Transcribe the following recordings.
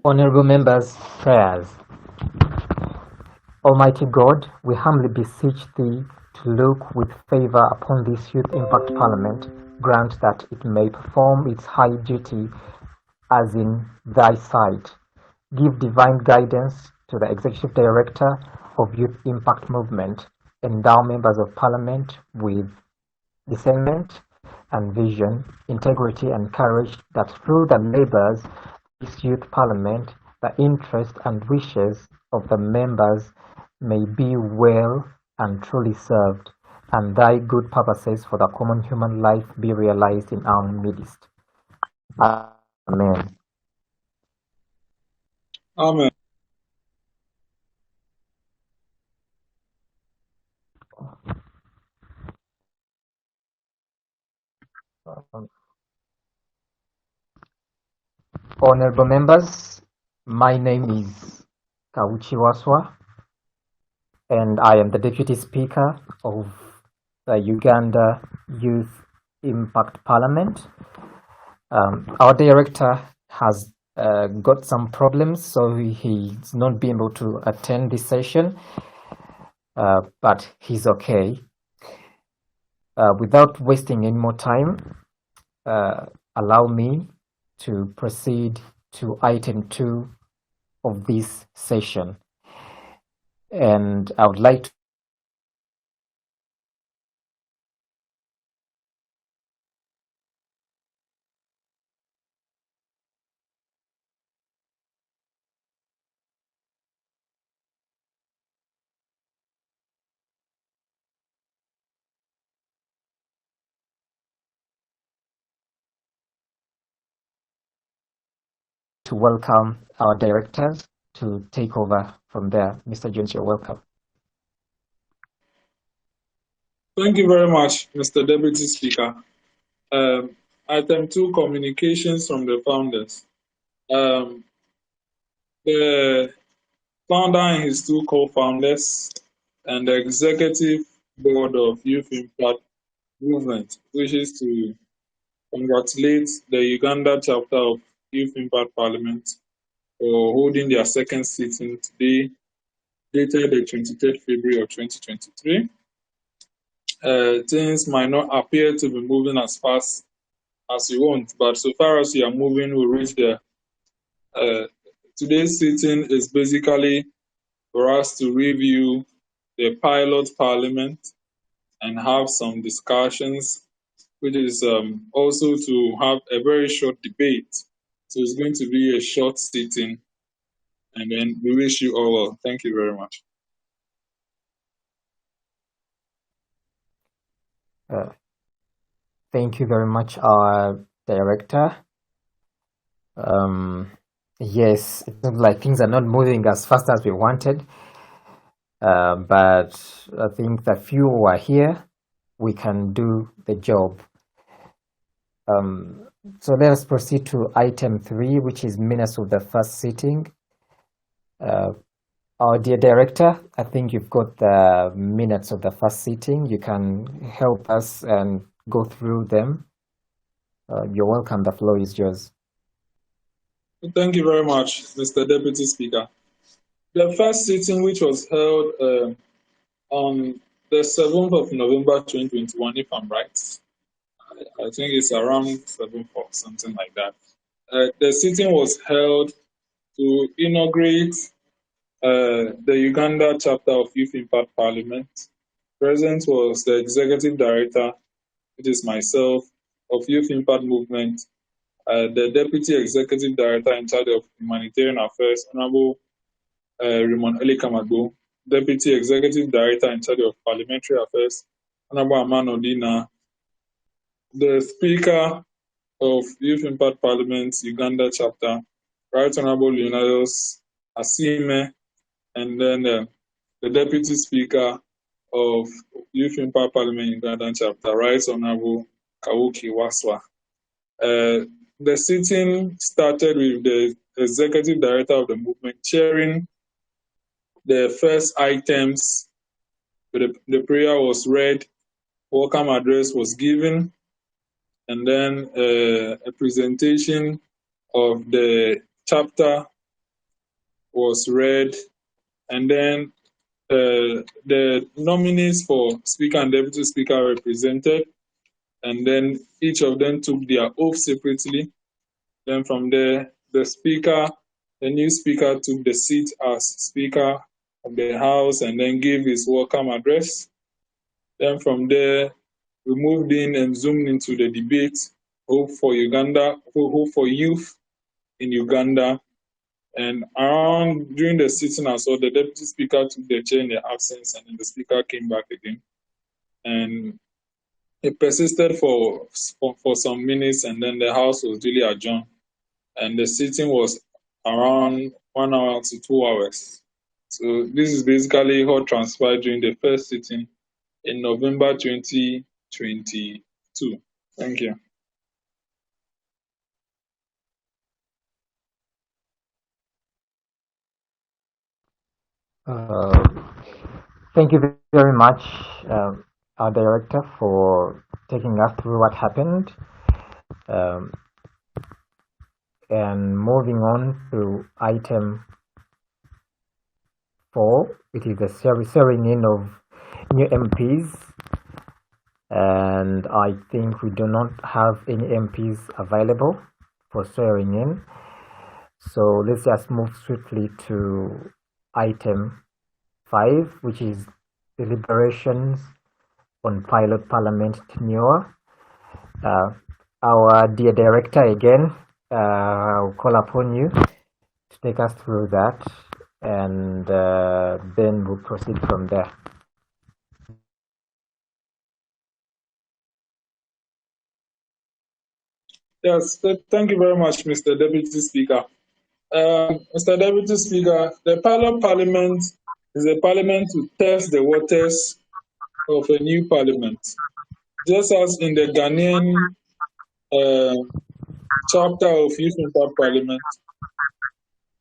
Honorable members, prayers. Almighty God, we humbly beseech Thee to look with favour upon this Youth Impact Parliament. Grant that it may perform its high duty as in Thy sight. Give divine guidance to the Executive Director of Youth Impact Movement. Endow members of Parliament with discernment and vision, integrity and courage, that through the labours of this Youth Parliament, the interests and wishes of the members may be well and truly served, and Thy good purposes for the common human life be realized in our midst. Amen. Amen. Honorable members, my name is Kawuki Wasswa, and I am the Deputy Speaker of the Uganda Youth Impact Parliament. Our director has got some problems, so he's not been able to attend this session, but he's okay. Without wasting any more time, allow me to proceed to item 2 of this session. And I would like to welcome our directors to take over from there. Mr. Jones, you're welcome. Thank you very much, Mr. Deputy Speaker. Item 2, communications from the founders. The founder and his 2 co-founders and the executive board of Youth Impact Movement wishes to congratulate the Uganda chapter of Youth Impact Parliament for holding their 2nd sitting today, dated the 23rd February of 2023. Things might not appear to be moving as fast as you want, but so far as you are moving, we'll reach there. Today's sitting is basically for us to review the pilot parliament and have some discussions, which is also to have a very short debate. So it's going to be a short sitting, and then we wish you all well. Thank you very much. Thank you very much, our director. Yes, it looks like things are not moving as fast as we wanted, but I think the few who are here, we can do the job. So let us proceed to item 3, which is minutes of the first sitting. Our dear director, I think you've got the minutes of the first sitting. You can help us and go through them. You're welcome. The floor is yours. Thank you very much, Mr. Deputy Speaker. The first sitting, which was held on the 7th of November 2021, if I'm right, I think it's around 7th or something like that. The sitting was held to inaugurate the Uganda chapter of Youth Impact Parliament. Present was the Executive Director, which is myself, of Youth Impact Movement, the Deputy Executive Director in charge of Humanitarian Affairs, Honorable Raymond Elikamagbo, Deputy Executive Director in charge of Parliamentary Affairs, Honorable Amanor, the Speaker of Youth Impact Parliament Uganda chapter, Right Honorable Leonidas Asime, and then the Deputy Speaker of Youth Impact Parliament Uganda chapter, Right Honorable Kawuki Wasswa. The sitting started with the Executive Director of the movement chairing the first items. The prayer was read, welcome address was given, and then a presentation of the chapter was read, and then the nominees for Speaker and Deputy Speaker were presented, and then each of them took their oath separately. Then from there, the new speaker took the seat as Speaker of the House and then gave his welcome address. Then from there, we moved in and zoomed into the debate, Hope for Youth in Uganda. And during the sitting as well, the Deputy Speaker took the chair in the absence, and then the Speaker came back again. And it persisted for some minutes, and then the House was duly adjourned. And the sitting was around 1 hour to 2 hours. So this is basically what transpired during the first sitting in November 2022. Thank you. Thank you very much, our director, for taking us through what happened. And moving on to item 4, it is the swearing in of new MPs. And I think we do not have any MPs available for swearing in. So let's just move swiftly to item 5, which is deliberations on pilot parliament tenure. Our dear director, again, I'll call upon you to take us through that, and then we'll proceed from there. Yes, thank you very much, Mr. Deputy Speaker. Mr. Deputy Speaker, the pilot parliament is a parliament to test the waters of a new parliament. Just as in the Ghanaian chapter of Youth Impact Parliament,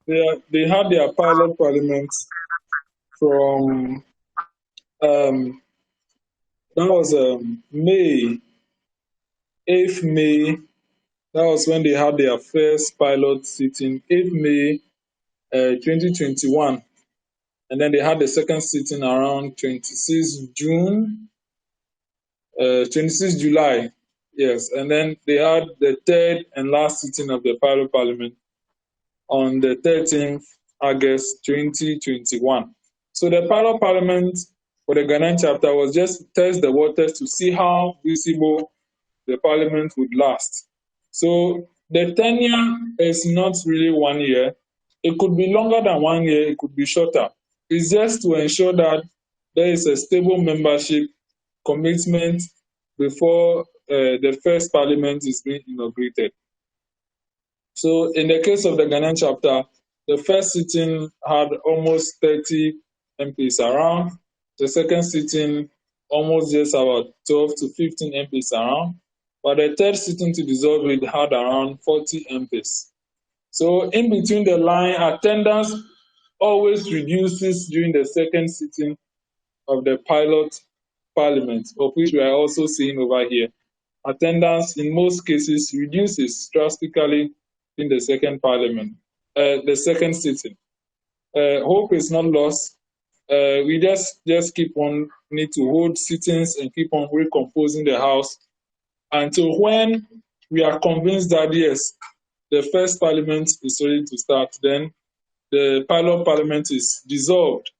they had their pilot parliament from that was May 8th May. That was when they had their first pilot sitting, 8th May 2021. And then they had the second sitting around 26 July. Yes. And then they had the third and last sitting of the pilot parliament on the 13th August 2021. So the pilot parliament for the Ghanaian chapter was just to test the waters to see how visible the parliament would last. So the tenure is not really 1 year. It could be longer than 1 year, it could be shorter. It's just to ensure that there is a stable membership commitment before the first parliament is being inaugurated. So in the case of the Ghanaian chapter, the first sitting had almost 30 MPs around. The second sitting, almost just about 12 to 15 MPs around. But the third sitting to dissolve it had around 40 MPs. So in between the line, attendance always reduces during the second sitting of the pilot parliament, of which we are also seeing over here. Attendance in most cases reduces drastically in the second parliament, the second sitting. Hope is not lost. We just need to hold sittings and keep on recomposing the house until when we are convinced that yes, the first parliament is ready to start, then the pilot parliament is dissolved,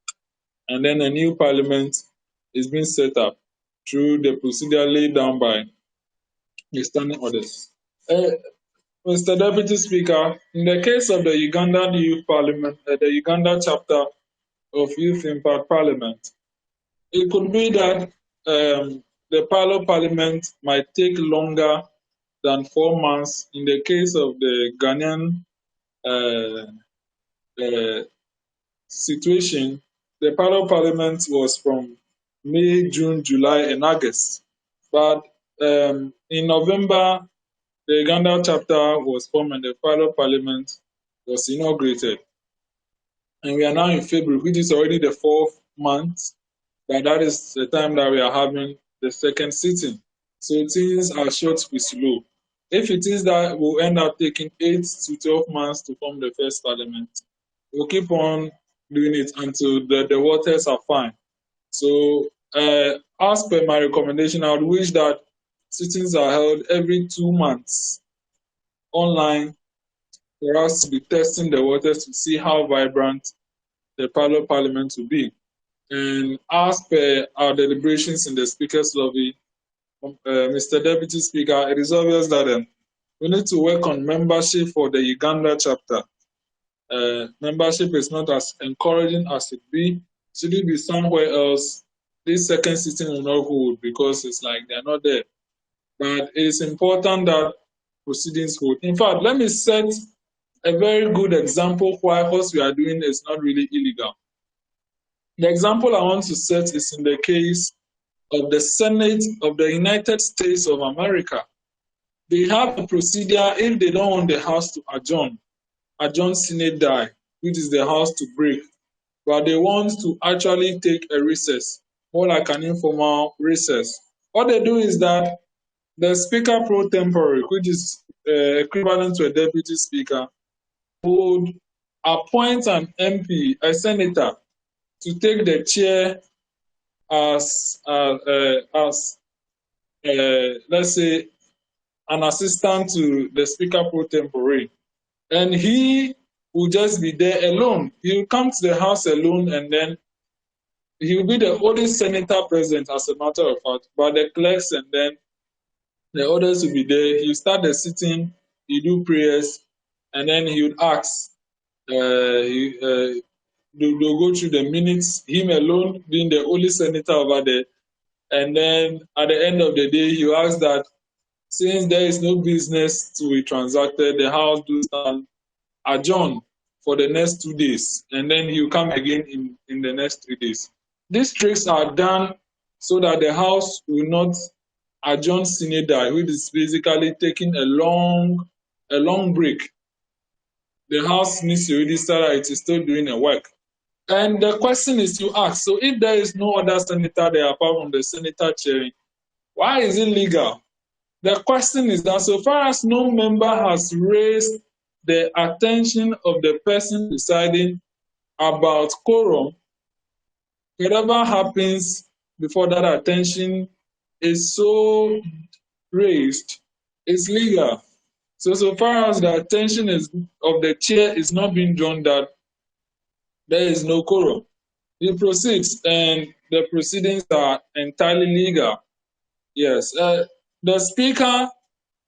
and then a new parliament is being set up through the procedure laid down by the standing orders. Mr. Deputy Speaker, in the case of the Ugandan Youth Parliament, the Uganda chapter of Youth Impact Parliament, it could be that the pilot parliament might take longer than 4 months. In the case of the Ghanaian situation, the pilot parliament was from May, June, July, and August. But in November, the Uganda chapter was formed and the pilot parliament was inaugurated. And we are now in February, which is already the 4th month, but that is the time that we are having the second sitting. So things are sure to be slow. If it is that we'll end up taking 8 to 12 months to form the first parliament, We'll keep on doing it until the waters are fine. So, as per my recommendation, I would wish that sittings are held every 2 months online for us to be testing the waters to see how vibrant the Parliament will be. And as per our deliberations in the Speaker's lobby, Mr. Deputy Speaker, it is obvious that we need to work on membership for the Uganda chapter. Membership is not as encouraging as it be. Should it be somewhere else, this second sitting will not hold because it's like they're not there. But it's important that proceedings hold. In fact, let me set a very good example why what we are doing is not really illegal. The example I want to set is in the case of the Senate of the United States of America. They have a procedure if they don't want the House to adjourn sine die, which is the House to break, but they want to actually take a recess, more like an informal recess. What they do is that the Speaker pro tempore, which is equivalent to a deputy speaker, would appoint an MP, a senator, to take the chair as let's say, an assistant to the Speaker pro tempore. And he will just be there alone. He will come to the House alone, and then he will be the only senator present, as a matter of fact. But the clerks and then the others will be there. He will start the sitting, he do prayers, and then he would ask. They'll go through the minutes, him alone being the only senator over there. And then at the end of the day, he will ask that since there is no business to be transacted, the House do stand adjourn for the next 2 days, and then he will come again in the next 3 days. These tricks are done so that the House will not adjourn sine die, which is basically taking a long break. The House needs to register that it is still doing a work. And the question is to ask, so if there is no other senator there apart from the senator chairing, why is it legal? The question is that so far as no member has raised the attention of the person presiding about quorum, whatever happens before that attention is so raised, is legal. So far as the attention is of the chair is not being drawn, that there is no quorum. He proceeds, and the proceedings are entirely legal. Yes, the speaker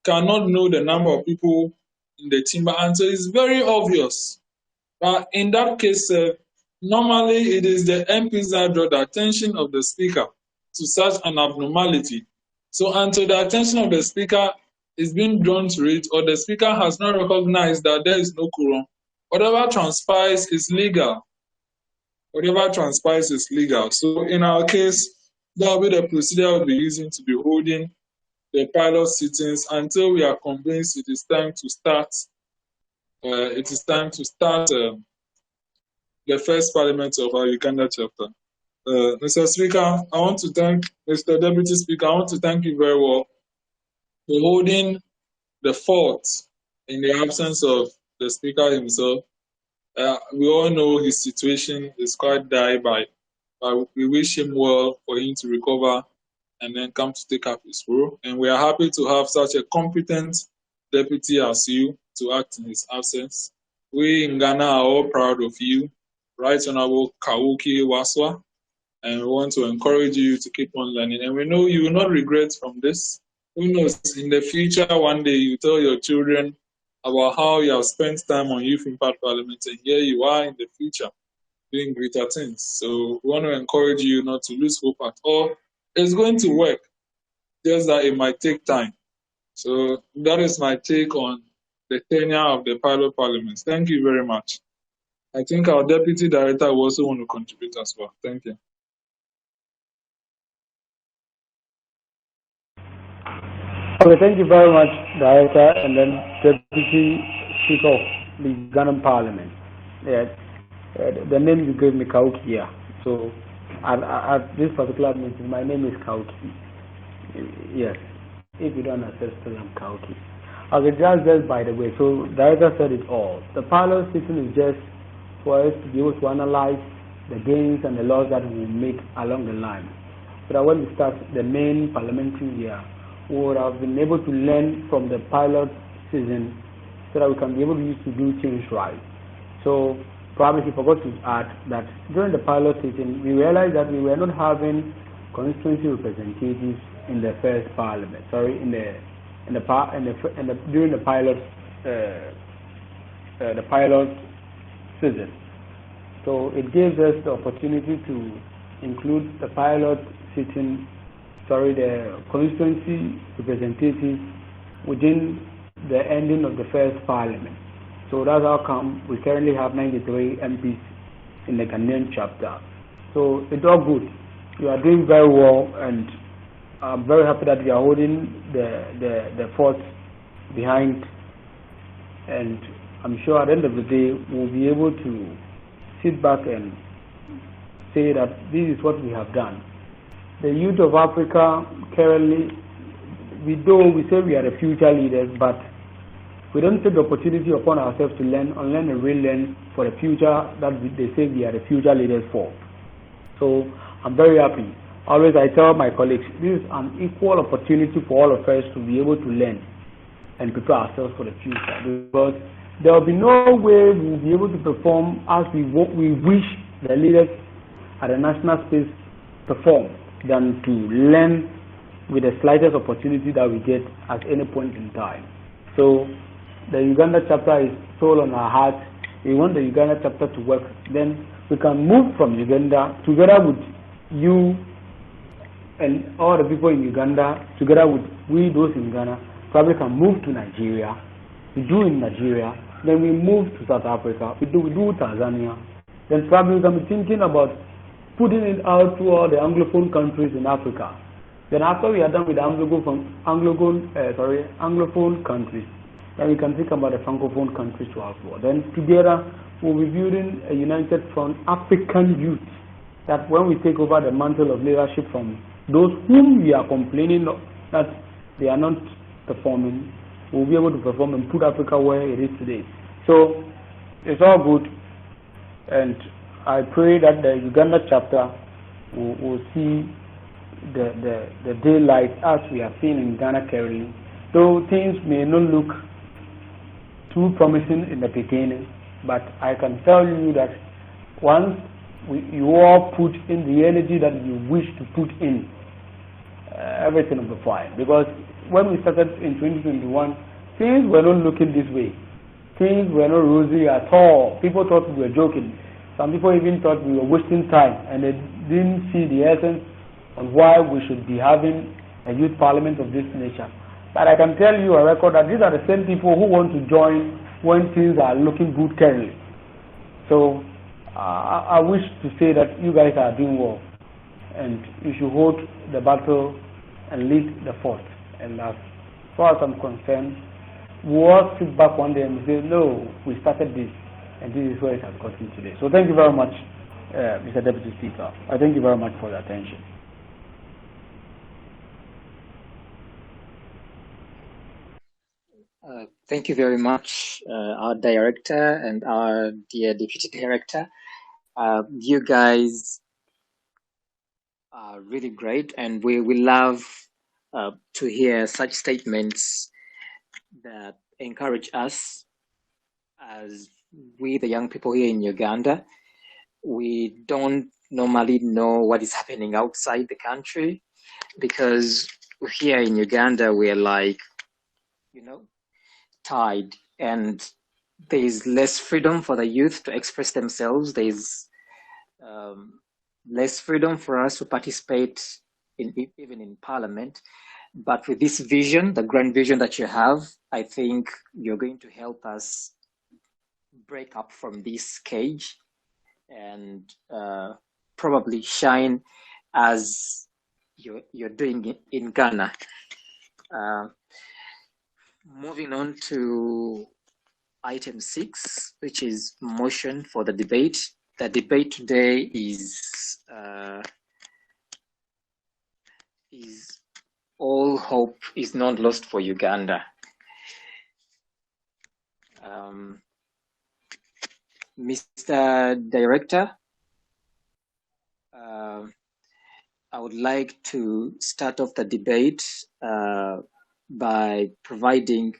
cannot know the number of people in the chamber, and so it's very obvious. But in that case, normally it is the MPs that draw the attention of the speaker to such an abnormality. So until the attention of the speaker is being drawn to it, or the speaker has not recognized that there is no quorum, whatever transpires is legal. Whatever transpires is legal. So in our case, that will be the procedure we'll be using to be holding the pilot sittings until we are convinced it is time to start. The first parliament of our Uganda chapter. Mr. Speaker, I want to thank Mr. Deputy Speaker. I want to thank you very well for holding the fort in the absence of the Speaker himself. We all know his situation is quite dire, but we wish him well for him to recover and then come to take up his role. And we are happy to have such a competent deputy as you to act in his absence. We in Ghana are all proud of you, Right Honorable Kawuki Wasswa, and we want to encourage you to keep on learning. And we know you will not regret from this. Who knows, in the future, one day you tell your children about how you have spent time on Youth Impact Parliament, and here you are in the future doing greater things. So we want to encourage you not to lose hope at all. It's going to work, just that it might take time. So that is my take on the tenure of the pilot parliaments. Thank you very much. I think our deputy director will also want to contribute as well. Thank you. Okay, thank you very much, Director, and then Deputy Speaker of the Ugandan Parliament. Yeah, the name you gave me, Kawuki, yeah. So at this particular meeting, my name is Kawuki. Yes, if you don't accept, I'm Kawuki. Okay, just by the way, so Director said it all. The pilot system is just for us to be able to analyze the gains and the loss that we will make along the line. So that when we start the main parliamentary year, we would have been able to learn from the pilot season so that we can be able to do things right. So probably he forgot to add that during the pilot season, we realized that we were not having constituency representatives in the first parliament. Sorry, during the pilot season. So it gives us the opportunity to include the pilot sitting, the constituency representatives within the ending of the first parliament. So that's how come we currently have 93 MPs in the Ghanaian chapter. So it's all good. You are doing very well, and I'm very happy that you are holding the fort behind, and I'm sure at the end of the day we'll be able to sit back and say that this is what we have done. The youth of Africa currently, we say we are the future leaders, but we don't take the opportunity upon ourselves to learn and relearn for the future that they say we are the future leaders for. So I'm very happy. Always I tell my colleagues, this is an equal opportunity for all of us to be able to learn and prepare ourselves for the future, because there will be no way we will be able to perform as we wish the leaders at the national space perform than to learn with the slightest opportunity that we get at any point in time. So the Uganda chapter is soul on our heart. We want the Uganda chapter to work. Then we can move from Uganda together with you and all the people in Uganda, together with we those in Ghana, probably can move to Nigeria. We do in Nigeria. Then we move to South Africa. We do Tanzania. Then probably we can be thinking about putting it out to all the Anglophone countries in Africa. Then after we are done with the Anglophone countries, then we can think about the Francophone countries to as well. Then together we'll be building a united front, African youth, that when we take over the mantle of leadership from those whom we are complaining that they are not performing, we'll be able to perform and put Africa where it is today. So it's all good, and I pray that the Uganda chapter will see the daylight as we have seen in Ghana currently. Though things may not look too promising in the beginning, but I can tell you that once you all put in the energy that you wish to put in, everything will be fine. Because when we started in 2021, things were not looking this way. Things were not rosy at all. People thought we were joking. Some people even thought we were wasting time, and they didn't see the essence of why we should be having a youth parliament of this nature. But I can tell you a record that these are the same people who want to join when things are looking good currently. So I wish to say that you guys are doing well, and you should hold the battle and lead the fort. And as far as I'm concerned, we'll all sit back one day and say, no, we started this, and this is where it has gotten today. So thank you very much, Mr. Deputy Speaker. I thank you very much for the attention. Thank you very much, our director and our dear deputy director. You guys are really great, and we love to hear such statements that encourage us as we, the young people here in Uganda. We don't normally know what is happening outside the country, because here in Uganda, we're like, tied, and there's less freedom for the youth to express themselves. There's less freedom for us to participate even in parliament. But with this vision, the grand vision that you have, I think you're going to help us break up from this cage and probably shine as you're doing in Ghana. Moving on to item 6, which is motion for the debate. The debate today is all hope is not lost for Uganda. Mr. Director, I would like to start off the debate by providing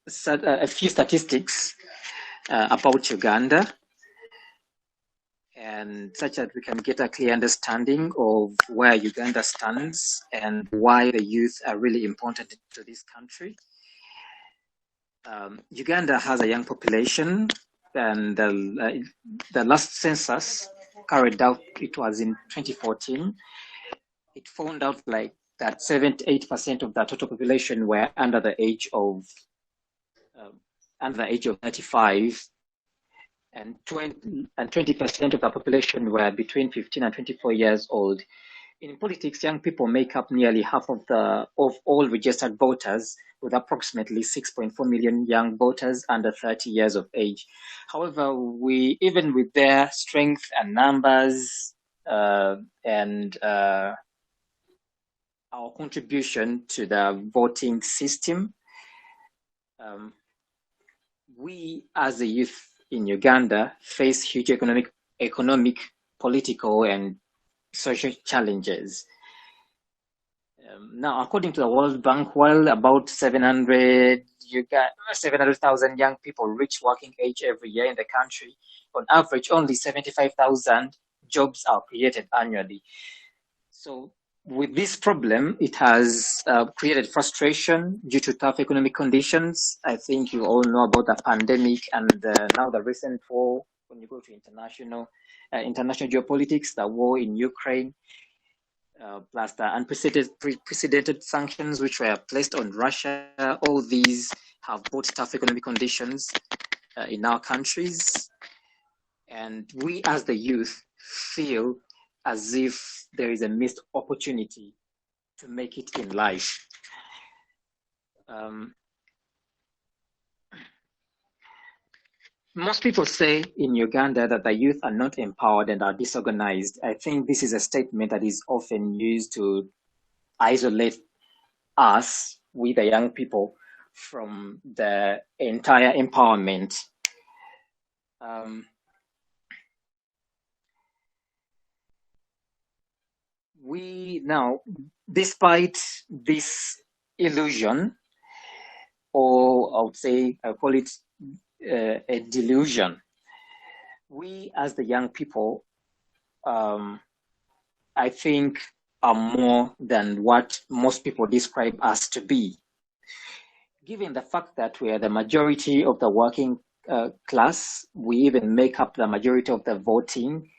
a few statistics about Uganda, and such that we can get a clear understanding of where Uganda stands and why the youth are really important to this country. Uganda has a young population, and the last census carried out, it was in 2014. It found out like that 78% of the total population were under the age of 35, and 20% of the population were between 15 and 24 years old. In politics, young people make up nearly half of all registered voters, with approximately 6.4 million young voters under 30 years of age. However, even with their strength and numbers and our contribution to the voting system, we as a youth in Uganda face huge economic, political, and social challenges. Now, according to the World Bank, while about 700,000 young people reach working age every year in the country, on average, only 75,000 jobs are created annually. So with this problem, it has created frustration due to tough economic conditions. I think you all know about the pandemic and now the recent war. When you go to international geopolitics, the war in Ukraine, plus the unprecedented sanctions which were placed on Russia, all these have brought tough economic conditions in our countries. And we as the youth feel as if there is a missed opportunity to make it in life. Most people say in Uganda that the youth are not empowered and are disorganized. I think this is a statement that is often used to isolate us, we the young people, from the entire empowerment. We now, despite this illusion, or I would say, I call it a delusion, we as the young people, I think, are more than what most people describe us to be. Given the fact that we are the majority of the working class, we even make up the majority of the voting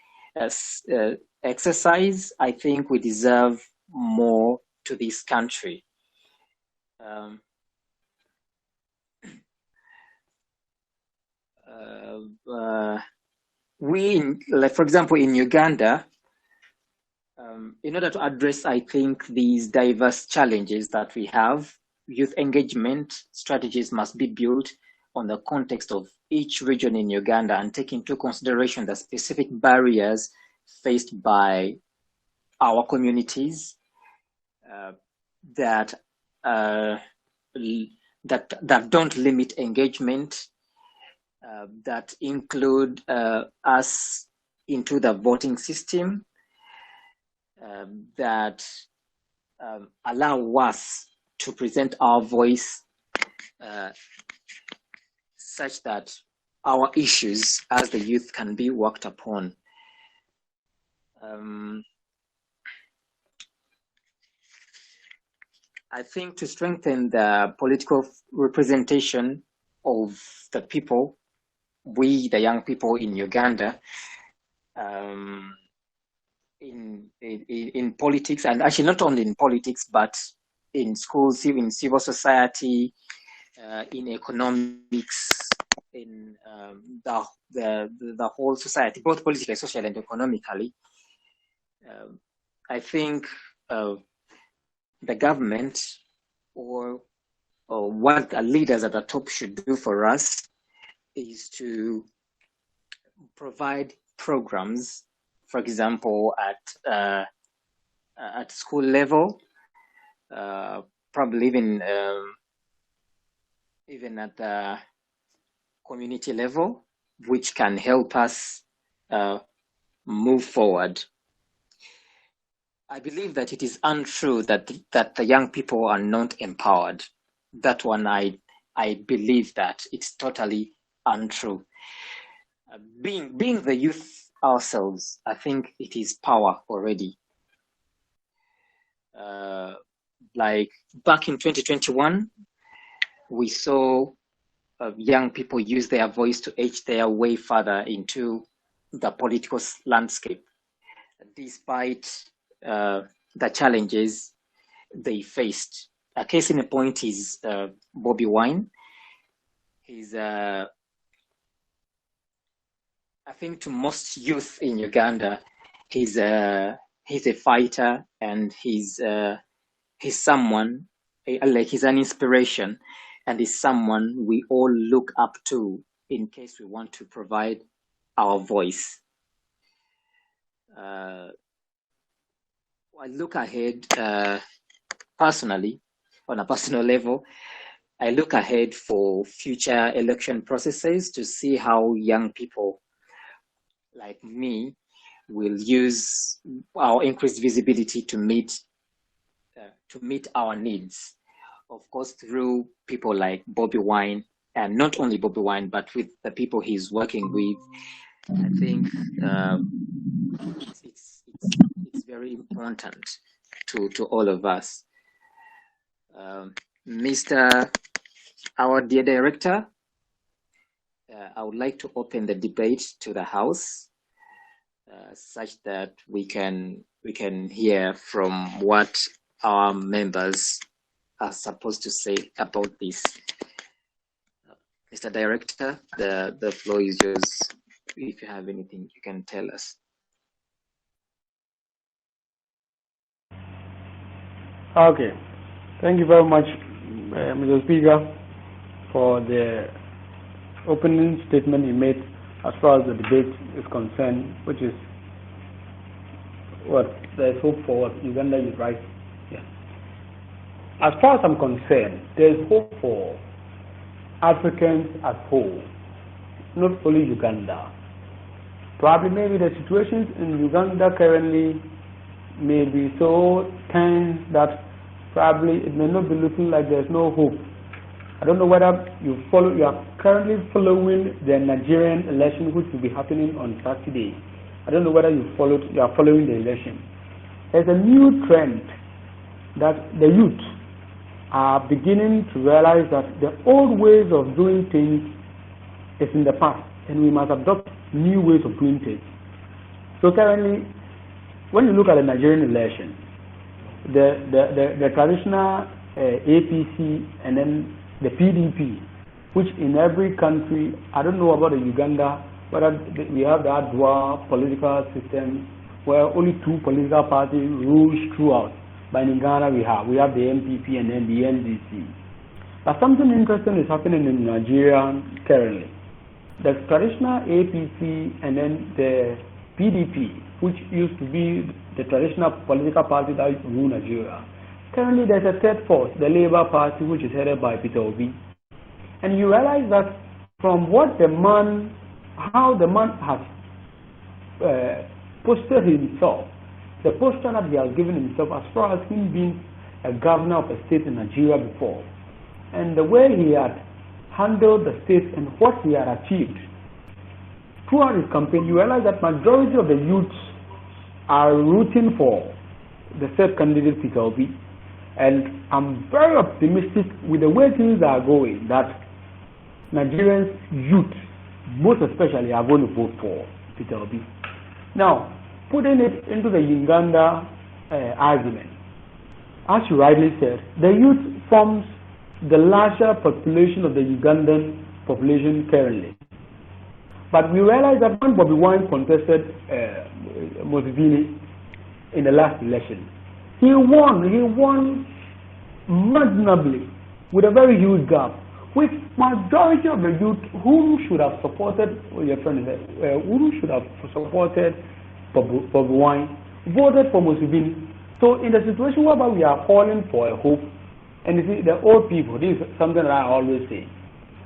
exercise, I think we deserve more to this country. Like for example, in Uganda, in order to address, I think, these diverse challenges that we have, youth engagement strategies must be built on the context of each region in Uganda and take into consideration the specific barriers faced by our communities that don't limit engagement, that include us into the voting system, that allow us to present our voice such that our issues as the youth can be worked upon. I think to strengthen the political representation of the people, we, the young people in Uganda, in politics, and actually not only in politics, but in schools, in civil society, in economics, in the whole society, both politically, socially, and economically. I think the government or what the leaders at the top should do for us is to provide programs, for example, at school level, probably even at the community level, which can help us move forward. I believe that it is untrue that the young people are not empowered. That one, I believe that it's totally untrue. Being the youth ourselves, I think it is power already. Like back in 2021, we saw young people use their voice to edge their way further into the political landscape, despite the challenges they faced. A case in point is Bobi Wine. He's, I think to most youth in Uganda, he's a fighter, and he's someone, like he's an inspiration, and is someone we all look up to in case we want to provide our voice. I look ahead personally, on a personal level. I look ahead for future election processes to see how young people like me will use our increased visibility to meet our needs. Of course, through people like Bobi Wine, and not only Bobi Wine, but with the people he's working with. I think it's very important to all of us. Our dear director, I would like to open the debate to the House, such that we can hear from what our members are supposed to say about this. Mr. Director, the floor is yours. If you have anything, you can tell us. Okay. Thank you very much, Mr. Speaker, for the opening statement you made as far as the debate is concerned, which is what there's hope for what Uganda is, right? Yeah. As far as I'm concerned, there's hope for Africans as whole, not only Uganda. Probably maybe the situations in Uganda currently may be so tense that probably it may not be looking like there's no hope. I don't know whether you are currently following the Nigerian election, which will be happening on Saturday. I don't know whether you are following the election. There's a new trend that the youth are beginning to realize that the old ways of doing things is in the past, and we must adopt new ways of doing things. So currently, when you look at the Nigerian election, the traditional APC and then the PDP, which in every country, I don't know about the Uganda, but we have that dual political system where only two political parties rule throughout. But in Ghana we have the MPP and then the NDC. But something interesting is happening in Nigeria currently. The traditional APC and then the PDP, which used to be the traditional political party that rule Nigeria. Currently there's a third force, the Labour Party, which is headed by Peter Obi. And you realize that from how the man has posted himself, the posture that he has given himself as far as him being a governor of a state in Nigeria before, and the way he had handled the state and what he had achieved throughout his campaign, you realize that majority of the youths are rooting for the third candidate, Peter Obi. And I'm very optimistic with the way things are going that Nigerians youth, most especially, are going to vote for Peter Obi. Now, putting it into the Uganda argument, as you rightly said, the youth forms the larger population of the Ugandan population currently. But we realize that when Bobi Wine contested Museveni in the last election, he won marginally with a very huge gap, which majority of the youth whom should have supported Bobi Wine voted for Museveni. So in the situation whereby we are calling for a hope, and you see the old people, this is something that I always say,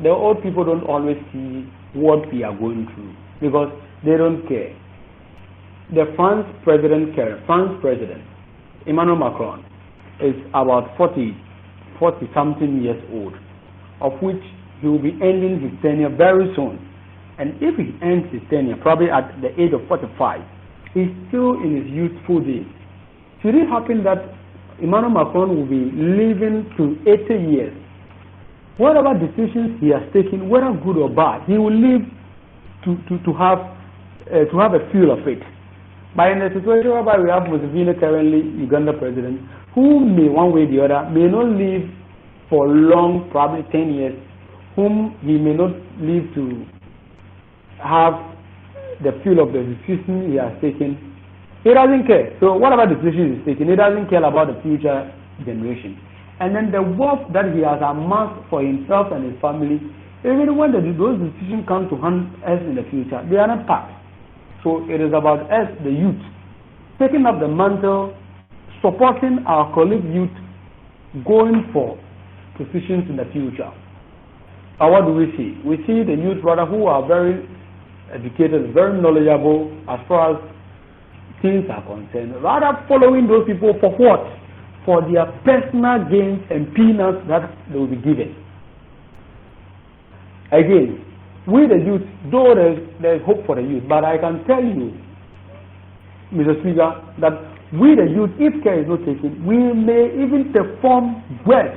the old people don't always see what we are going through because they don't care. The France president, Emmanuel Macron, is about 40 something years old, of which he will be ending his tenure very soon. And if he ends his tenure, probably at the age of 45, he's still in his youthful days. Should it happen that Emmanuel Macron will be living to 80 years, whatever decisions he has taken, whether good or bad, he will live to have a feel of it. But in a situation whereby we have Museveni, currently Uganda president, who may one way or the other may not live for long, probably 10 years, whom he may not live to have the feel of the decision he has taken. He doesn't care. So whatever decision he's taking, he doesn't care about the future generation. And then the wealth that he has amassed for himself and his family, even when those decisions come to hand us in the future, they are not passed. So it is about us, the youth, taking up the mantle, supporting our colleague youth, going for positions in the future. And what do we see? We see the youth rather who are very educated, very knowledgeable as far as things are concerned, rather following those people for what? For their personal gains and peanuts that they will be given. Again, we the youth, though there's hope for the youth, but I can tell you, Mr. Speaker, that we the youth, if care is not taken, we may even perform worse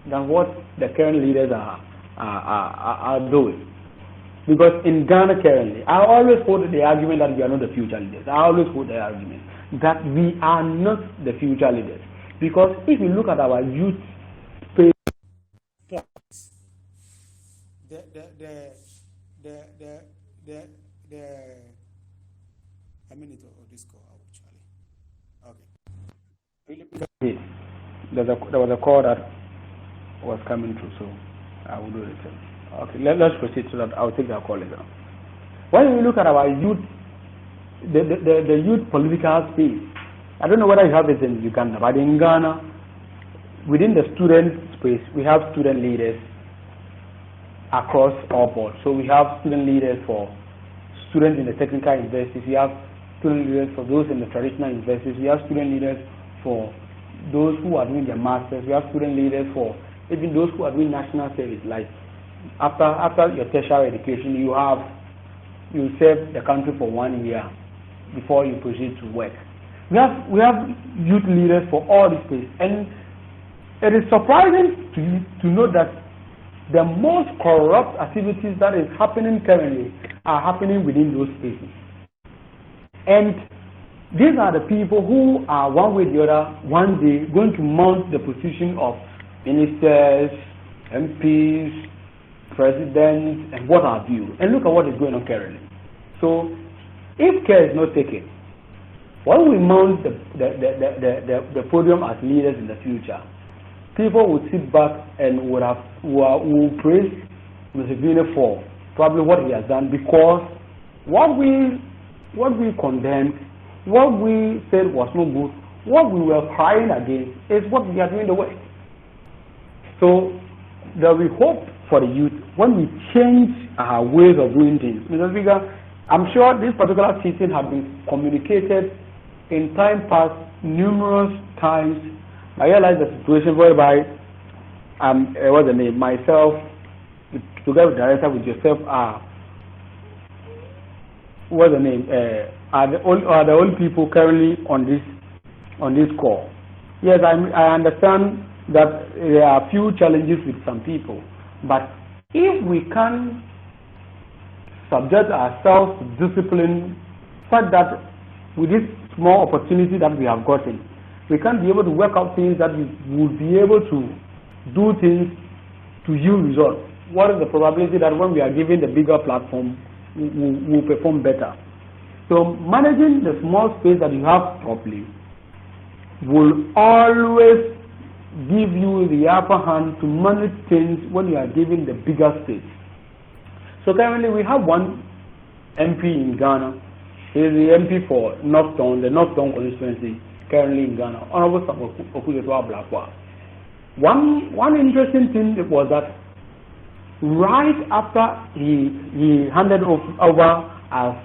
than what the current leaders are doing. Because in Ghana currently, I always hold the argument that we are not the future leaders. I always hold the argument that we are not the future leaders. Because if you look at our youth space points, a minute of this call actually. Okay. There was a call that was coming through, so I will do it. Okay, let's proceed so that I'll take that call later. When we look at our youth, the youth political space, I don't know whether you have it in Uganda, but in Ghana, within the student space, we have student leaders across all boards. So we have student leaders for students in the technical universities, we have student leaders for those in the traditional universities, we have student leaders for those who are doing their masters, we have student leaders for even those who are doing national service, like after your tertiary education, you serve the country for 1 year before you proceed to work. We have youth leaders for all these places, and it is surprising to know that the most corrupt activities that is happening currently are happening within those spaces. And these are the people who are one way or the other one day going to mount the position of ministers, MPs, presidents, and what have you. And look at what is going on currently. So, if care is not taken, when we mount the podium as leaders in the future, people will sit back and will praise Museveni for probably what he has done, because what we condemned, what we said was no good, what we were crying against is what we are doing the West. So there will be hope for the youth when we change our ways of doing things. Mr. Speaker, I'm sure this particular teaching has been communicated in time past numerous times. I realize the situation whereby what's the name? Myself, together with the director, with yourself, what's the name? Are the old people currently on this call? Yes, I understand that there are few challenges with some people, but if we can subject ourselves to discipline such that with this small opportunity that we have gotten, we can be able to work out things that we would be able to do things to yield results. What is the probability that when we are given the bigger platform, we'll perform better? So managing the small space that you have properly will always give you the upper hand to manage things when you are given the bigger space. So currently we have one MP in Ghana. He is the MP for the North Constituency, currently in Ghana, Honorable Wasswa. One interesting thing was that right after he handed over as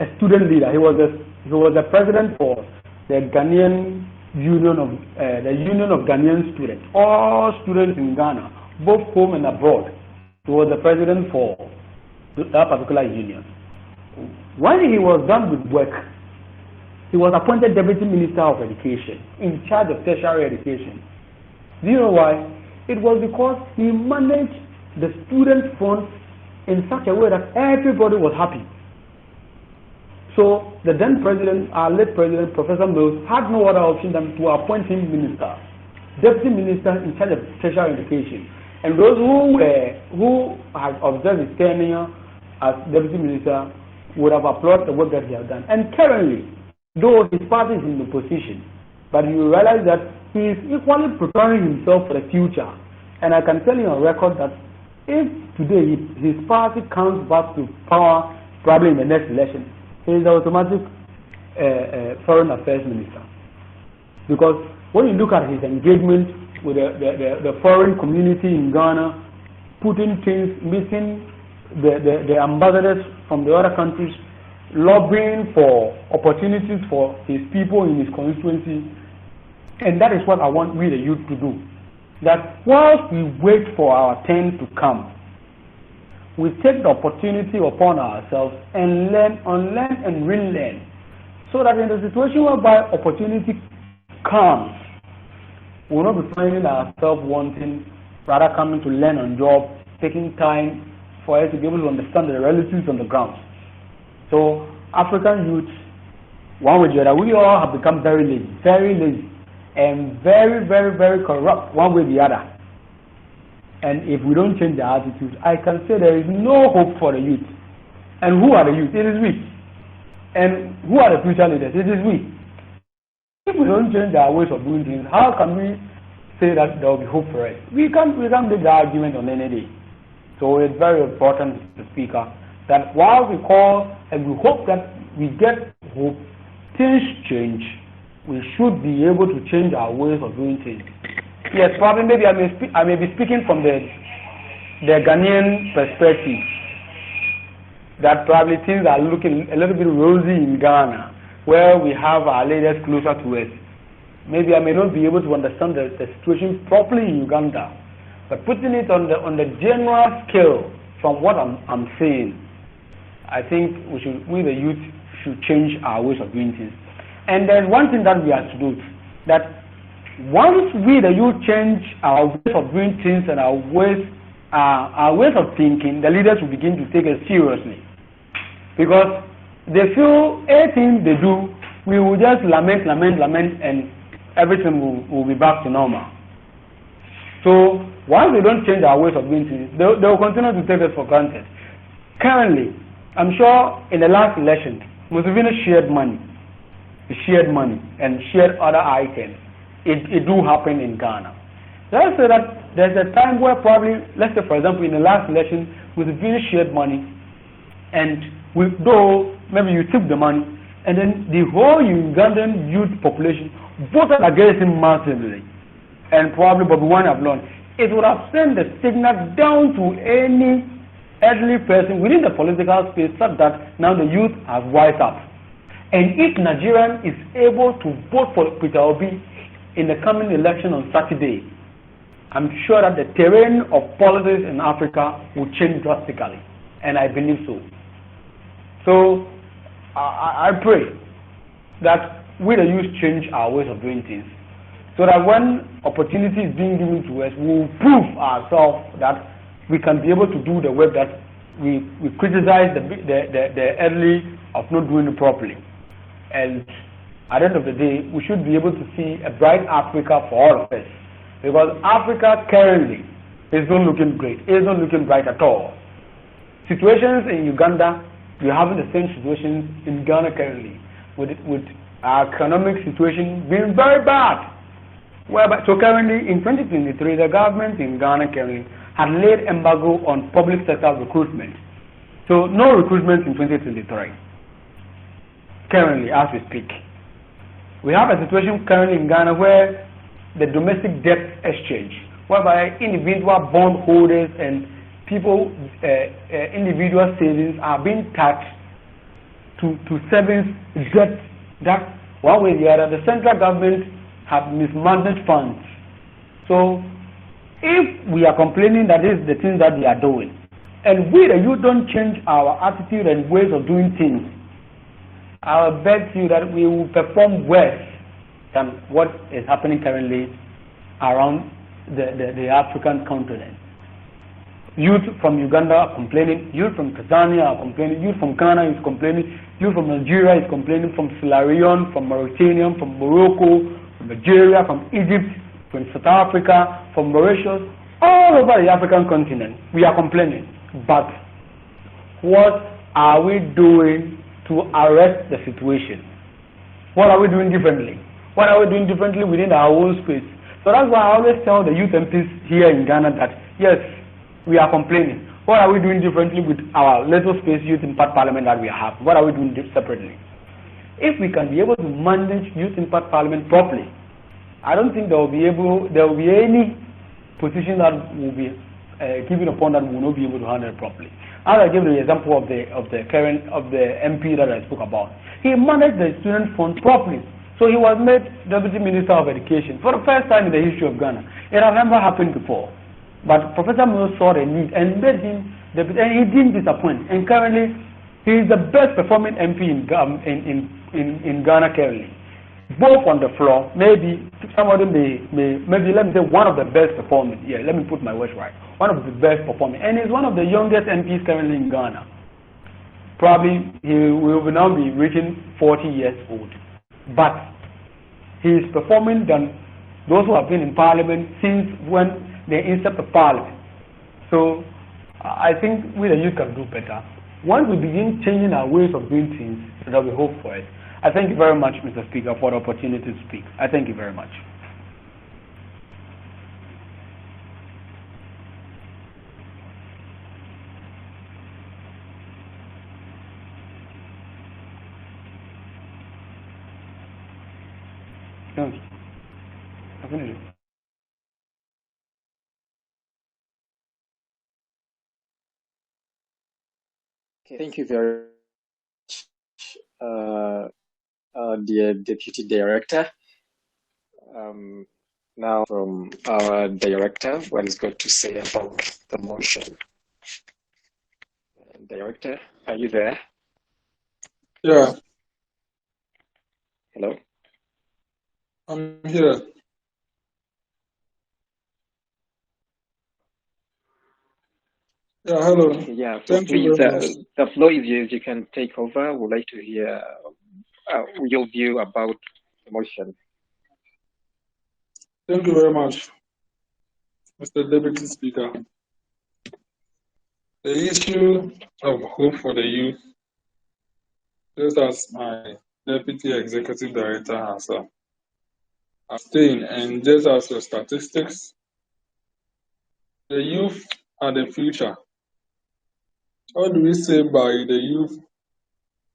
a student leader. He was the president for the Ghanaian Union of Ghanaian Students, all students in Ghana, both home and abroad. He was the president for that particular union. When he was done with work, he was appointed Deputy Minister of Education, in charge of tertiary education. Do you know why? It was because he managed the student fund in such a way that everybody was happy. So the then president, our late president, Professor Mills, had no other option than to appoint him minister, Deputy Minister in charge of tertiary education. And those who had observed his tenure as Deputy Minister would have applauded the work that he had done. And currently, though his party is in the opposition, but you realize that he is equally preparing himself for the future. And I can tell you on record that if today his party comes back to power, probably in the next election, he is the automatic foreign affairs minister. Because when you look at his engagement with the foreign community in Ghana, putting things, meeting the ambassadors from the other countries, lobbying for opportunities for his people in his constituency. And that is what I want we the youth to do. That whilst we wait for our turn to come, we take the opportunity upon ourselves and unlearn and relearn, so that in the situation whereby opportunity comes, we will not be finding ourselves wanting, rather coming to learn on job, taking time for us to be able to understand the realities on the ground. So African youth, one way or the other, we all have become very lazy, and very, very, very corrupt, one way or the other. And if we don't change the attitude, I can say there is no hope for the youth. And who are the youth? It is we. And who are the future leaders? It is we. If we don't change our ways of doing things, how can we say that there will be hope for us? We can't make the argument on any day. So it's very important, Mr. Speaker, that while we call and we hope that we get hope, things change. We should be able to change our ways of doing things. Yes, probably maybe I may be speaking from the Ghanaian perspective, that probably things are looking a little bit rosy in Ghana, where we have our leaders closer to us. Maybe I may not be able to understand the situation properly in Uganda, but putting it on the general scale from what I'm saying, I think we the youth should change our ways of doing things. And there's one thing that we have to do, that once we the youth change our ways of doing things and our ways of thinking, the leaders will begin to take us seriously. Because they feel anything they do, we will just lament, and everything will be back to normal. So once they don't change our ways of doing things, they will continue to take us for granted. Currently, I'm sure in the last election, Museveni shared money. He shared money and shared other items. It do happen in Ghana. Let's say that there's a time where probably, let's say for example in the last election, Museveni shared money, and though maybe you took the money, and then the whole Ugandan youth population voted against him massively, and probably Bobi Wine have learned, it would have sent the signal down to any elderly person within the political space, such that now the youth have wised up. And if Nigerian is able to vote for Peter Obi in the coming election on Saturday, I'm sure that the terrain of politics in Africa will change drastically, and I believe so. So I pray that we the youth change our ways of doing things, so that when opportunity is being given to us, we will prove ourselves that we can be able to do the work that we criticize the elderly of not doing it properly. And at the end of the day, we should be able to see a bright Africa for all of us. Because Africa currently is not looking great. It is not looking bright at all. Situations in Uganda, we're having the same situations in Ghana currently, with our economic situation being very bad. So currently, in 2023, the government in Ghana currently had laid embargo on public sector recruitment. So no recruitment in 2023. Currently, as we speak. We have a situation currently in Ghana where the domestic debt exchange, whereby individual bond holders and people, individual savings are being taxed to savings that one way or the other, the central government have mismanaged funds. So if we are complaining that this is the things that we are doing, and we, the youth, don't change our attitude and ways of doing things, I bet you that we will perform worse than what is happening currently around the African continent. Youth from Uganda are complaining, youth from Tanzania are complaining, youth from Ghana is complaining, youth from Nigeria is complaining, from Sierra Leone, from Mauritania, from Morocco, from Nigeria, from Egypt, from South Africa, from Mauritius, all over the African continent. We are complaining. But what are we doing to arrest the situation? What are we doing differently? What are we doing differently within our own space? So that's why I always tell the youth MPs here in Ghana that, yes, we are complaining. What are we doing differently with our little space youth impact parliament that we have? What are we doing separately? If we can be able to manage youth impact parliament properly, I don't think there will be any position that will be given upon that we will not be able to handle it properly. As I gave the example of the MP that I spoke about, he managed the student fund properly. So he was made Deputy Minister of Education for the first time in the history of Ghana. It has never happened before. But Professor Milo saw the need and made him deputy, and he didn't disappoint. And currently, he is the best performing MP in Ghana currently. Both on the floor, maybe some of them maybe let me say one of the best performing. Yeah, let me put my words right. One of the best performing, and he's one of the youngest MPs currently in Ghana. Probably he will now be reaching 40 years old, but he is performing than those who have been in Parliament since when the incept of Parliament. So I think we the youth can do better. Once we begin changing our ways of doing things, so that we hope for it. I thank you very much, Mr. Speaker, for the opportunity to speak. I thank you very much. Thank you. I finished. Thank you very much, dear Deputy Director. Now from our Director, what is going to say about the motion? Director, are you there? Yeah. Hello? I'm here. Yeah, hello. Yeah, so Thank please, you very much. the floor is yours. You can take over. We'd like to hear your view about the motion. Thank you very much, Mr. Deputy Speaker. The issue of hope for the youth, just as my Deputy Executive Director has abstained, and just as your statistics, the youth are the future. What do we say by the youth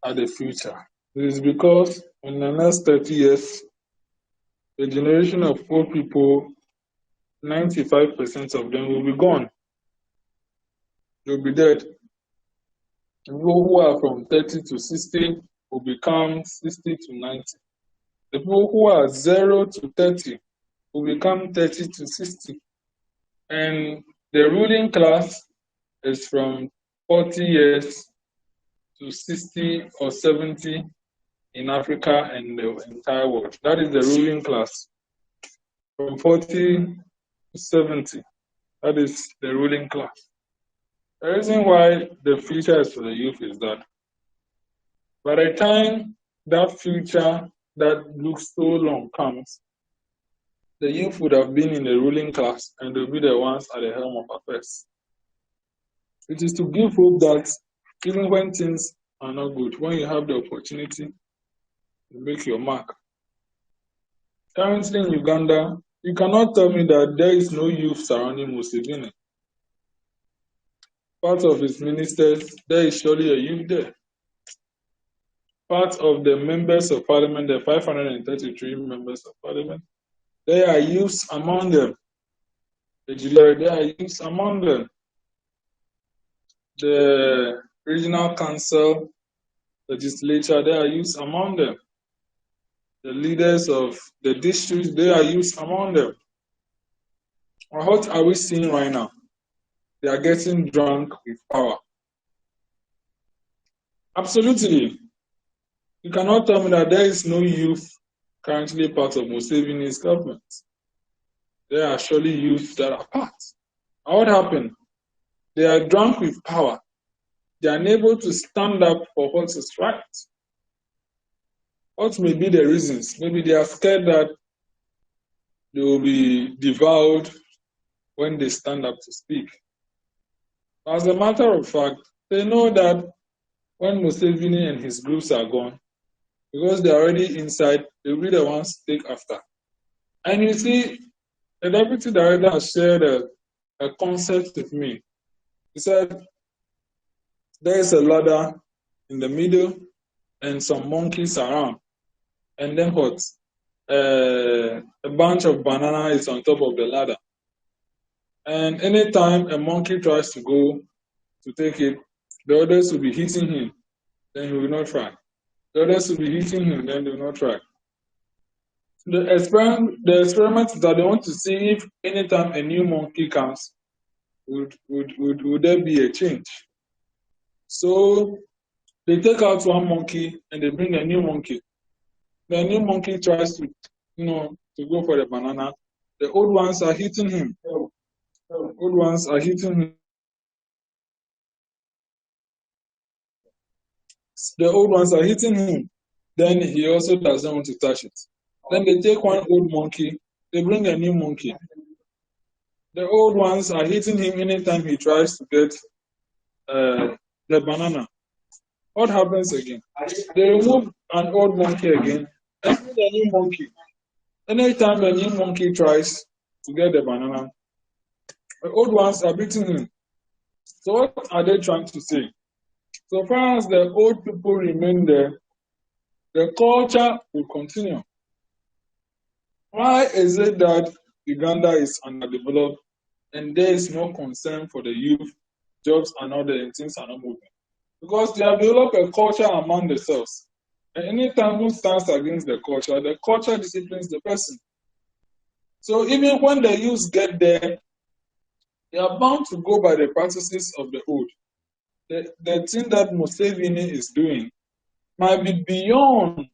are the future? It is because in the next 30 years, the generation of poor people, 95% of them will be gone. They'll be dead. People who are from 30 to 60 will become 60 to 90. The people who are 0 to 30 will become 30 to 60. And the ruling class is from 40 years to 60 or 70 in Africa and the entire world. That is the ruling class. From 40 to 70, that is the ruling class. The reason why the future is for the youth is that by the time that future that looks so long comes, the youth would have been in the ruling class and they'll be the ones at the helm of affairs. It is to give hope that even when things are not good, when you have the opportunity to make your mark. Currently in Uganda, you cannot tell me that there is no youth surrounding Museveni. Part of his ministers, there is surely a youth there. Part of the members of parliament, the 533 members of parliament, there are youths among them. There are youths among them. The regional council, legislature, they are used among them. The leaders of the districts, they are used among them. And what are we seeing right now? They are getting drunk with power. Absolutely. You cannot tell me that there is no youth currently part of Museveni's government. There are surely youth that are part. And what happened? They are drunk with power. They are unable to stand up for what is right. What may be the reasons? Maybe they are scared that they will be devoured when they stand up to speak. As a matter of fact, they know that when Museveni and his groups are gone, because they're already inside, they'll be the ones to take after. And you see, the deputy director has shared a concept with me. He said, there is a ladder in the middle and some monkeys around. And then what? A bunch of banana is on top of the ladder. And anytime a monkey tries to go to take it, the others will be hitting him, then he will not try. The others will be hitting him, then they will not try. The experiment is that they want to see if anytime a new monkey comes, would there be a change? So they take out one monkey and they bring a new monkey. The new monkey tries to go for the banana. The old ones are hitting him. The old ones are hitting him. The old ones are hitting him. Then he also doesn't want to touch it. Then they take one old monkey, they bring a new monkey. The old ones are hitting him anytime he tries to get the banana. What happens again? They remove an old monkey again and bring a new monkey. Anytime a new monkey tries to get the banana, the old ones are beating him. So what are they trying to say? So far as the old people remain there, the culture will continue. Why is it that Uganda is underdeveloped and there is no concern for the youth, jobs and all the things are not moving? Because they have developed a culture among themselves. And anytime who stands against the culture disciplines the person. So even when the youth get there, they are bound to go by the practices of the old. The thing that Museveni is doing might be beyond,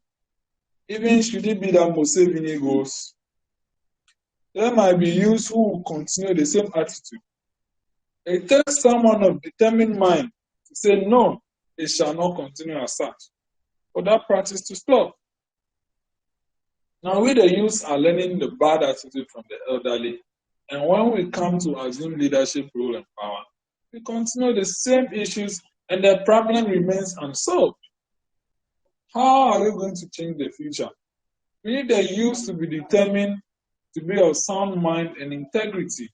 even should it be that Museveni goes, there might be youths who will continue the same attitude. It takes someone of determined mind to say, no, it shall not continue as such, for that practice to stop. Now we the youths are learning the bad attitude from the elderly, and when we come to assume leadership role and power, we continue the same issues and the problem remains unsolved. How are we going to change the future? We need the youth to be determined, to be of sound mind and integrity,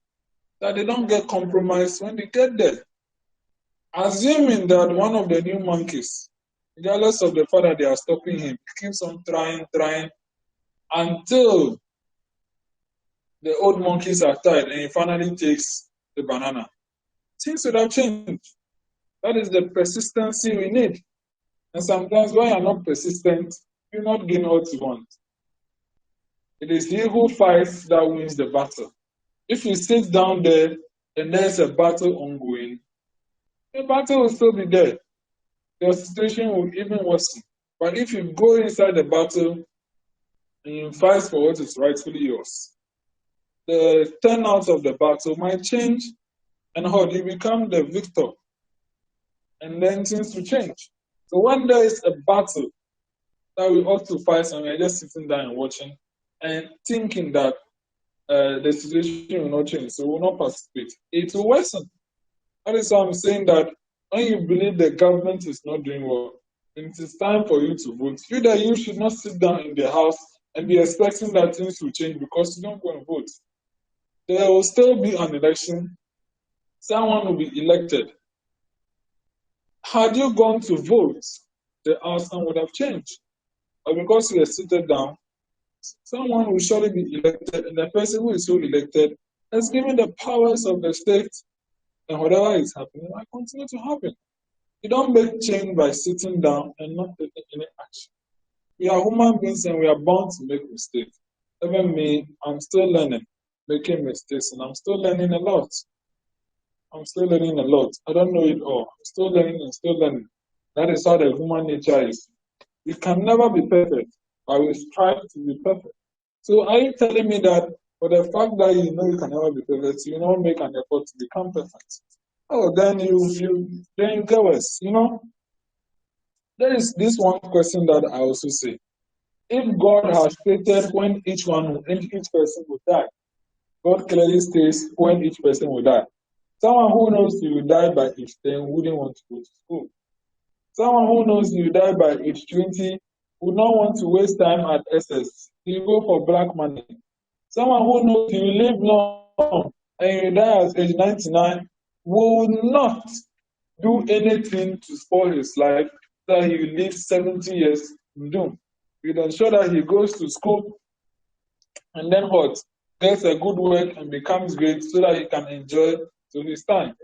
that they don't get compromised when they get there. Assuming that one of the new monkeys, regardless of the fact that they are stopping him, keeps on trying until the old monkeys are tired and he finally takes the banana. Things would have changed. That is the persistency we need. And sometimes when you are not persistent, you will not gain what you want. It is he who fights that wins the battle. If you sit down there and there's a battle ongoing, the battle will still be there. The situation will even worsen. But if you go inside the battle and you fight for what is rightfully yours, the turnout of the battle might change, and how you become the victor, and then things will change. So when there is a battle that we ought to fight and we're just sitting down and watching and thinking that the situation will not change, so we will not participate, it will worsen. That is why I'm saying that when you believe the government is not doing well, it is time for you to vote. You should not sit down in the house and be expecting that things will change because you don't go and vote. There will still be an election. Someone will be elected. Had you gone to vote, the outcome would have changed. But because you are seated down, someone will surely be elected, and the person who is so elected has given the powers of the state And whatever is happening might continue to happen. You don't make change by sitting down and not taking any action. We are human beings and we are bound to make mistakes. Even me, I'm still learning, making mistakes, and I'm still learning a lot. I'm still learning a lot. I don't know it all. I'm still learning and still learning. That is how the human nature is. We can never be perfect, but we strive to be perfect. So are you telling me that for the fact that you know you can never be perfect, you don't make an effort to become perfect? Oh, then you get worse. There is this one question that I also say. If God has stated when each person will die, God clearly states when each person will die. Someone who knows he will die by age 10 wouldn't want to go to school. Someone who knows he will die by age 20 would not want to waste time at SS. He will go for black money. Someone who knows he will live long and he will die at age 99 will not do anything to spoil his life so that he will live 70 years in doom. He will ensure that he goes to school and then what? Gets a good work and becomes great so that he can enjoy to his time.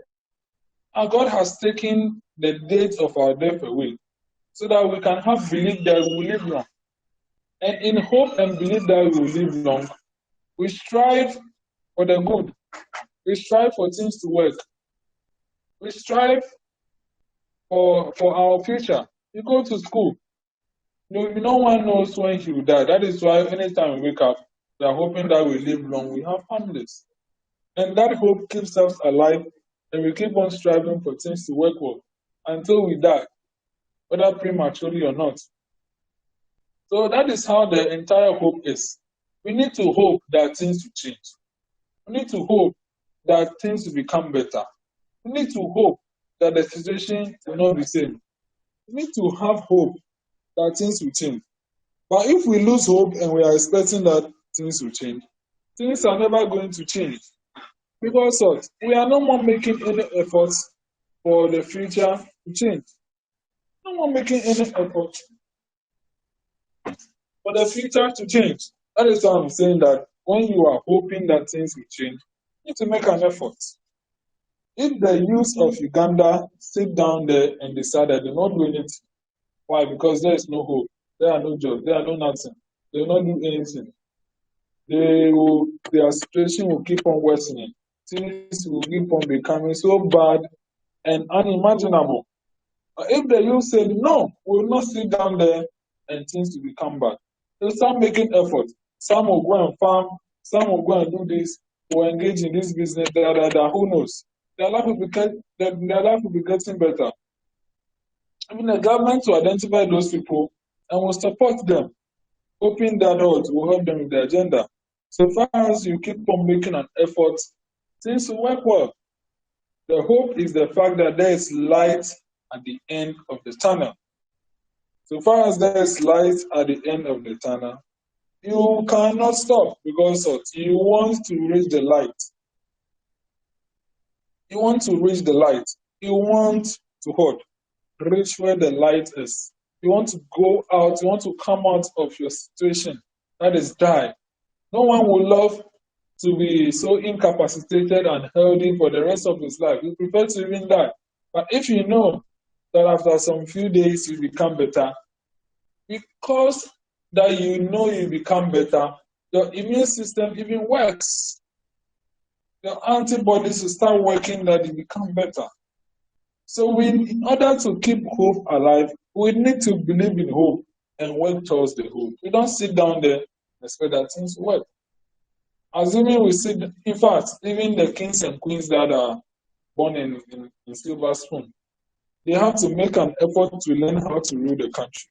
And God has taken the date of our death away so that we can have belief that we will live long. And in hope and belief that we will live long, we strive for the good. We strive for things to work. We strive for our future. You go to school. No one knows when he will die. That is why anytime we wake up, we are hoping that we live long, we have families. And that hope keeps us alive, and we keep on striving for things to work well until we die, whether prematurely or not. So that is how the entire hope is. We need to hope that things will change. We need to hope that things will become better. We need to hope that the situation will not be the same. We need to have hope that things will change. But if we lose hope and we are expecting that things will change, things are never going to change. Because we are no more making any efforts for the future to change. No more making any effort for the future to change. That is why I'm saying that when you are hoping that things will change, you need to make an effort. If the youth of Uganda sit down there and decide that they're not doing it, why? Because there is no hope, there are no jobs, there are no nothing, they will not do anything. Their situation will keep on worsening. Things will keep on becoming so bad and unimaginable. If the youth said, no, we will not sit down there and things will become bad, they'll start making effort. Some will go and farm, some will go and do this, will engage in this business, who knows? Their life will be getting better. I mean, the government will identify those people and will support them, hoping that will help them with the agenda. So far as you keep on making an effort, things will work well. The hope is the fact that there is light at the end of the tunnel. So far as there is light at the end of the tunnel, you cannot stop because you want to reach the light. You want to reach the light. You want to reach where the light is. You want to go out. You want to come out of your situation. That is die. No one will love to be so incapacitated and healthy for the rest of his life. You prefer to even die. But if you know that after some few days you become better, because that you know you become better, your immune system even works. Your antibodies will start working that you become better. So in order to keep hope alive, we need to believe in hope and work towards the hope. We don't sit down there and expect that things work. Assuming we sit, in fact, even the kings and queens that are born in silver spoon, they have to make an effort to learn how to rule the country.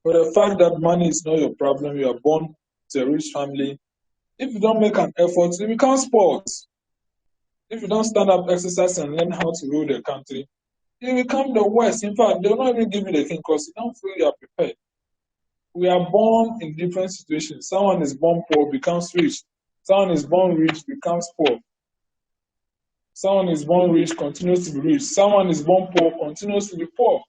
But the fact that money is not your problem, you are born to a rich family, if you don't make an effort, it becomes sports. If you don't stand up, exercise, and learn how to rule the country, you become the worst. In fact, they will not even give you the thing because you don't feel you are prepared. We are born in different situations. Someone is born poor, becomes rich. Someone is born rich, becomes poor. Someone is born rich, continues to be rich. Someone is born poor, continues to be poor.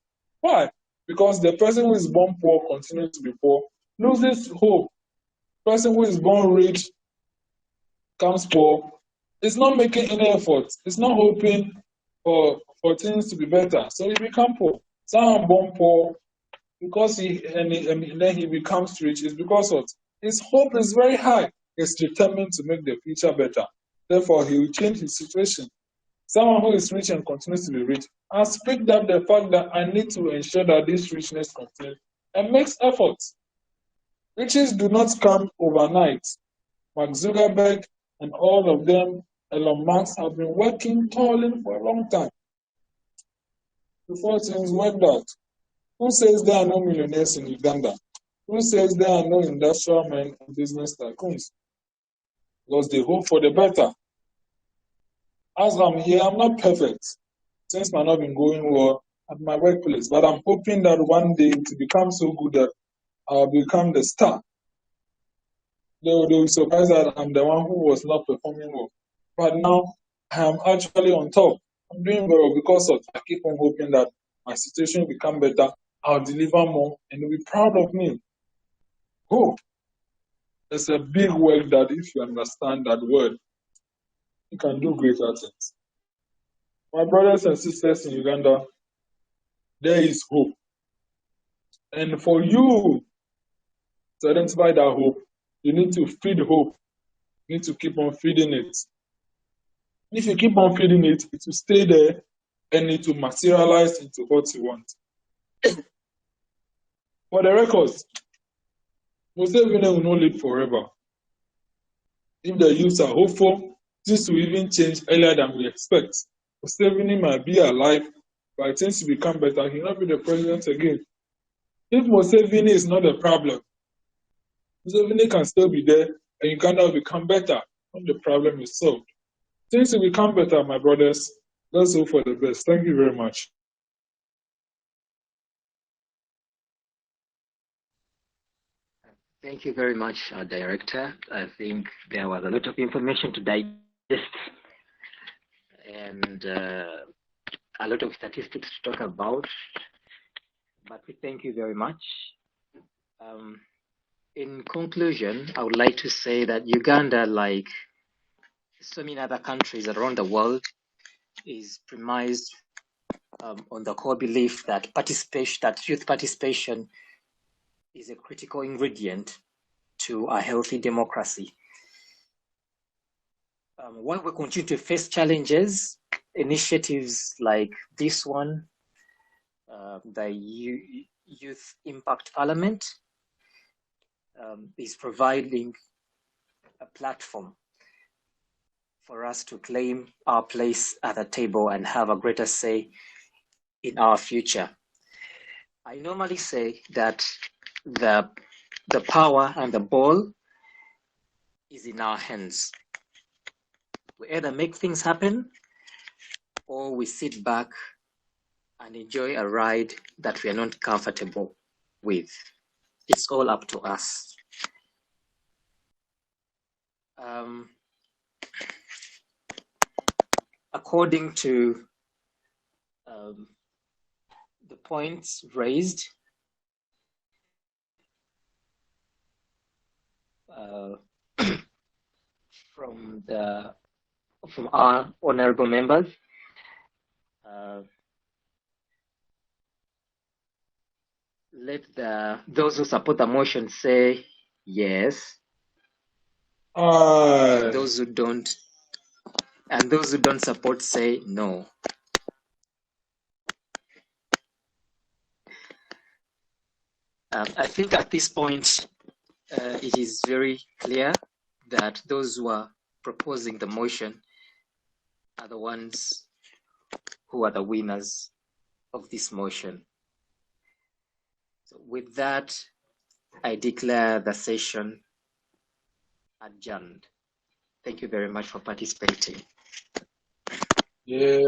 Why? Because the person who is born poor, continues to be poor, loses hope. The person who is born rich, becomes poor, It's not making any effort. It's not hoping for things to be better. So he becomes poor. Someone born poor because then he becomes rich. It's because of his hope is very high. He's determined to make the future better. Therefore, he will change his situation. Someone who is rich and continues to be rich has picked up the fact that I need to ensure that this richness continues and makes efforts. Riches do not come overnight. Mark Zuckerberg and all of them, Elon Musk, have been working, toiling for a long time before things worked out. Who says there are no millionaires in Uganda? Who says there are no industrial men and business tycoons? Because they hope for the better. As I'm here, I'm not perfect. Things might not be going well at my workplace, but I'm hoping that one day to become so good that I'll become the star. They will be surprised that I'm the one who was not performing well. But now I am actually on top. I'm doing well because of I keep on hoping that my situation will become better. I'll deliver more and they'll be proud of me. Hope. It's a big word that if you understand that word, you can do greater things. My brothers and sisters in Uganda, there is hope. And for you to identify that hope, you need to feed hope. You need to keep on feeding it. If you keep on feeding it, it will stay there and it will materialize into what you want. For the records, Museveni will not live forever. If the youths are hopeful, this will even change earlier than we expect. Museveni might be alive, but things will become better. He will not be the president again. If Museveni is not the problem, Museveni can still be there and Uganda will become better when the problem is solved. Things will become better, my brothers. Let's hope for the best. Thank you very much. Thank you very much, Director. I think there was a lot of information to digest and a lot of statistics to talk about, but we thank you very much. In conclusion, I would like to say that Uganda, like so many other countries around the world, is premised on the core belief that youth participation is a critical ingredient to a healthy democracy. While we continue to face challenges, initiatives like this one, the Youth Impact Parliament, is providing a platform for us to claim our place at the table and have a greater say in our future. I normally say that the power and the ball is in our hands. We either make things happen or we sit back and enjoy a ride that we are not comfortable with. It's all up to us. According to the points raised, from our honorable members, let those who support the motion say yes. And those who don't support say no. I think at this point it is very clear that those who are proposing the motion are the ones who are the winners of this motion. So with that, I declare the session adjourned. Thank you very much for participating. Yeah.